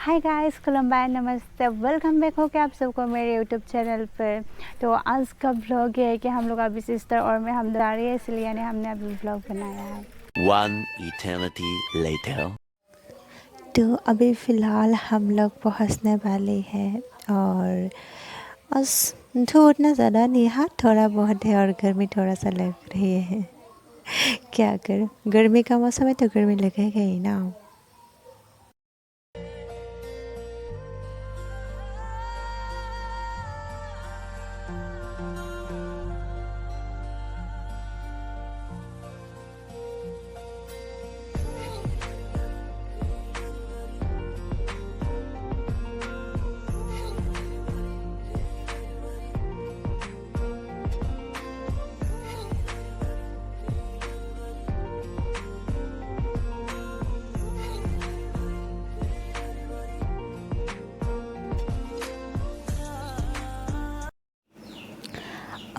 Hi guys, खुलम्बाय, नमस्ते, welcome back हो क्या आप सबको मेरे यूट्यूब चैनल पर। तो आज का व्लॉग ये है कि हम लोग अभी सिस्टर और मैं हम जा रही है, इसलिए हमने अभी व्लॉग बनाया है। One eternity later. तो अभी फ़िलहाल हम लोग पहुंचने वाले हैं और बस धूप उतना ज़्यादा नहीं है, थोड़ा बहुत है और गर्मी थोड़ा सा लग रही है। क्या करें, गर्मी का मौसम है तो गर्मी लगेगा ही ना।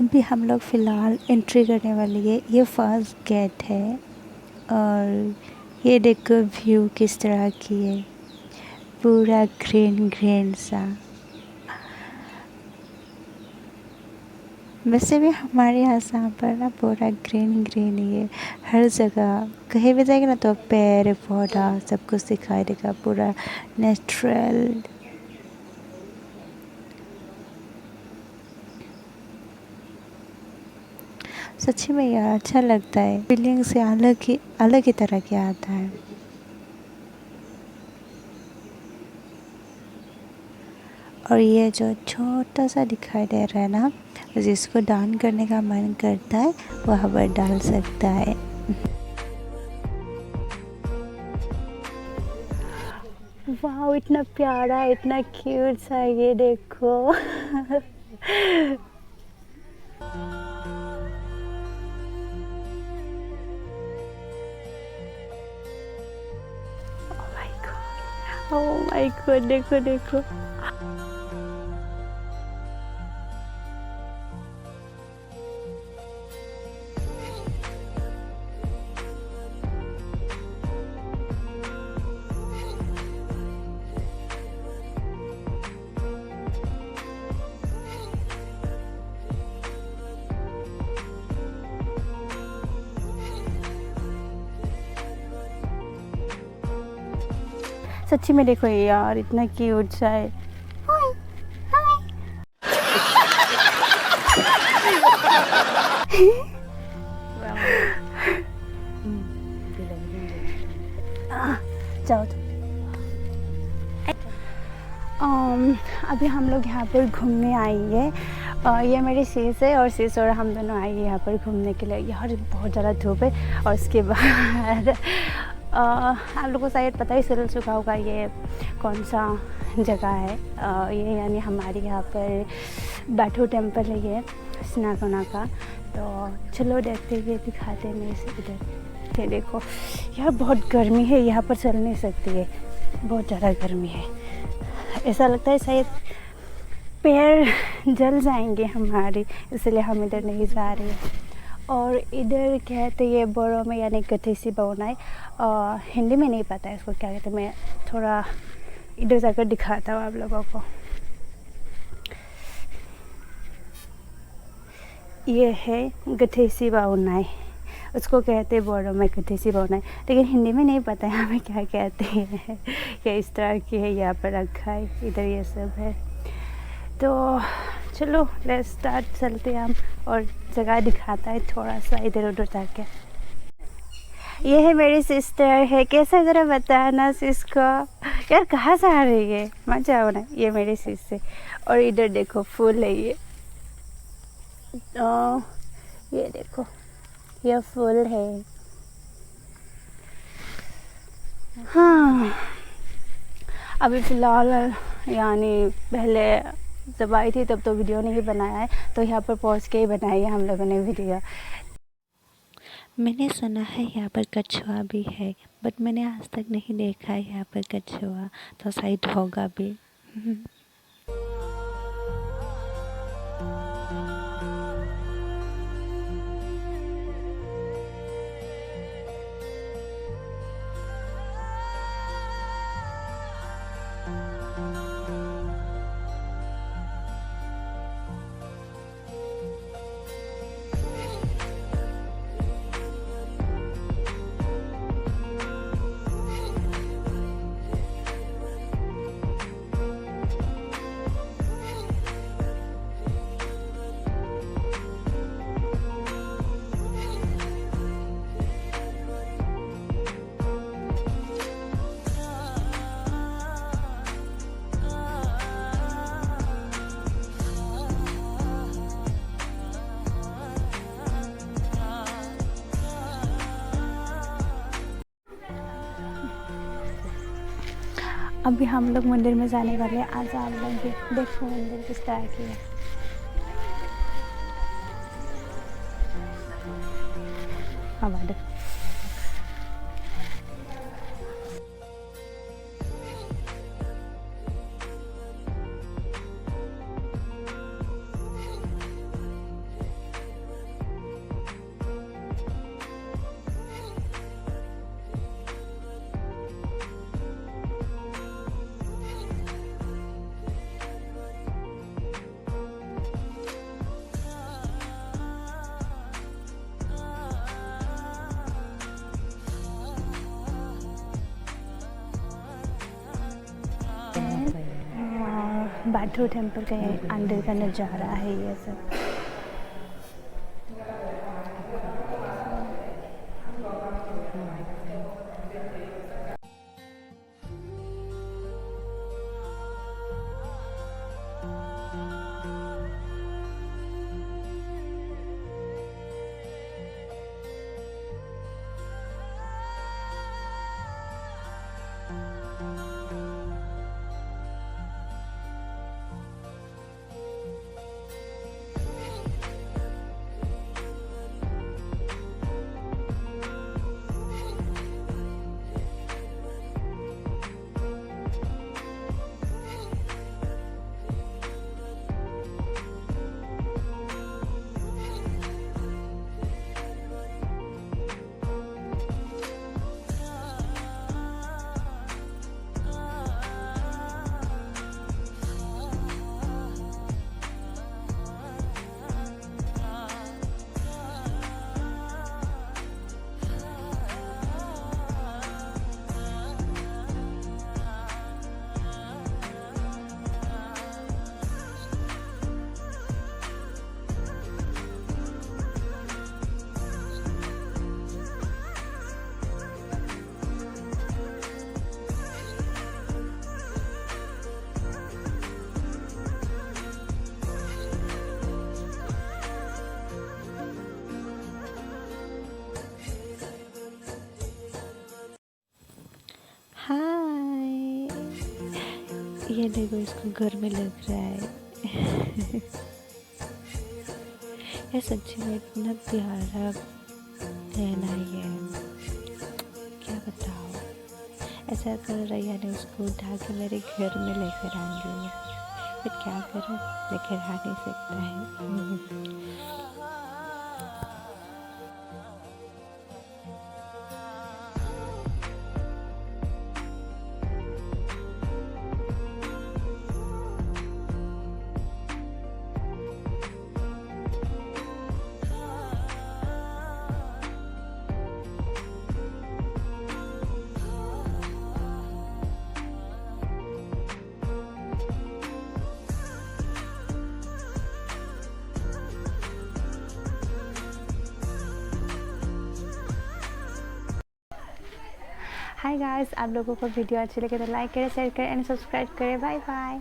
अभी हम लोग फ़िलहाल एंट्री करने वाली है। ये फर्स्ट गेट है और ये देखो व्यू किस तरह की है, पूरा ग्रीन ग्रीन सा। वैसे भी हमारे यहाँ पर ना पूरा ग्रीन ग्रीन ही है, हर जगह कहीं भी जाएगा ना तो पेड़ पौधा सब कुछ दिखाई देगा, पूरा नेचुरल। सच्ची में यार अच्छा लगता है, फीलिंग से अलग ही तरह के आता है। और ये जो छोटा सा दिखाई दे रहा है ना, जिसको दान करने का मन करता है वह पर डाल सकता है। वाह, इतना प्यारा, इतना क्यूट सा, ये देखो। ओह माय गॉड, देखो देखो। सच्ची में देखो यार, इतना क्यूट सा है। जाओ तो। अभी हम लोग यहाँ पर घूमने आएंगे। ये मेरी sis है और sis और हम दोनों आएंगे यहाँ पर घूमने के लिए। यार बहुत ज़्यादा धूप है। और उसके बाद आप लोगों को शायद पता ही चल चुका होगा ये कौन सा जगह है। ये यानी हमारे यहाँ पर बैठो टेम्पल है ये स्नाकोना का। तो चलो देखते हुए दिखाते हैं मेरे से इधर। ये देखो यार, बहुत गर्मी है, यहाँ पर चल नहीं सकती है, बहुत ज़्यादा गर्मी है। ऐसा लगता है शायद पैर जल जाएंगे हमारे, इसलिए हम इधर नहीं जा रहे हैं। और इधर कहते ये बोरो में यानी गथेसी बनाए, हिंदी में नहीं पता है इसको क्या कहते हैं। मैं थोड़ा इधर जाकर दिखाता हूँ आप लोगों को। ये है गथेसी बनाए, उसको कहते हैं बोरो में गथेसी बनाए, लेकिन हिंदी में नहीं पता है हमें क्या कहते हैं। या इस तरह की है, यहाँ पर रखा है, इधर ये सब है। तो चलो लेट्स स्टार्ट, चलते हैं हम और जगह दिखाता है थोड़ा सा इधर उधर जाके। ये है मेरी सिस्टर है, कैसा ज़रा बताना सिस को। यार कहाँ से आ रही है, मजा आओ ना। ये मेरी सिस है और इधर देखो फूल है ये देखो, ये फूल है। हाँ, अभी फ़िलहाल यानी पहले जब आई थी तब तो वीडियो नहीं बनाया है, तो यहाँ पर पहुँच के ही बनाई है हम लोगों ने वीडियो। मैंने सुना है यहाँ पर कछुआ भी है, बट मैंने आज तक नहीं देखा है यहाँ पर कछुआ, तो शायद होगा भी। अभी हम लोग मंदिर में जाने वाले हैं। आज आप लोग भी देखो मंदिर किस तरह की है। हवा देखो। बाथू टेम्पल के अंदर का नज़ारा है ये सब। हाय, ये देखो इसको गर्मी लग रहा है। ये सच्ची में इतना प्यारा रहना ही है, क्या बताओ। ऐसा कर रही ने उसको उठा के मेरे घर में लेकर आएंगे, बट क्या करूँ, लेकर आ नहीं सकता है। हाय गाइस, आप लोगों को वीडियो अच्छी लगे तो लाइक करें, शेयर करें एंड सब्सक्राइब करें। Bye bye.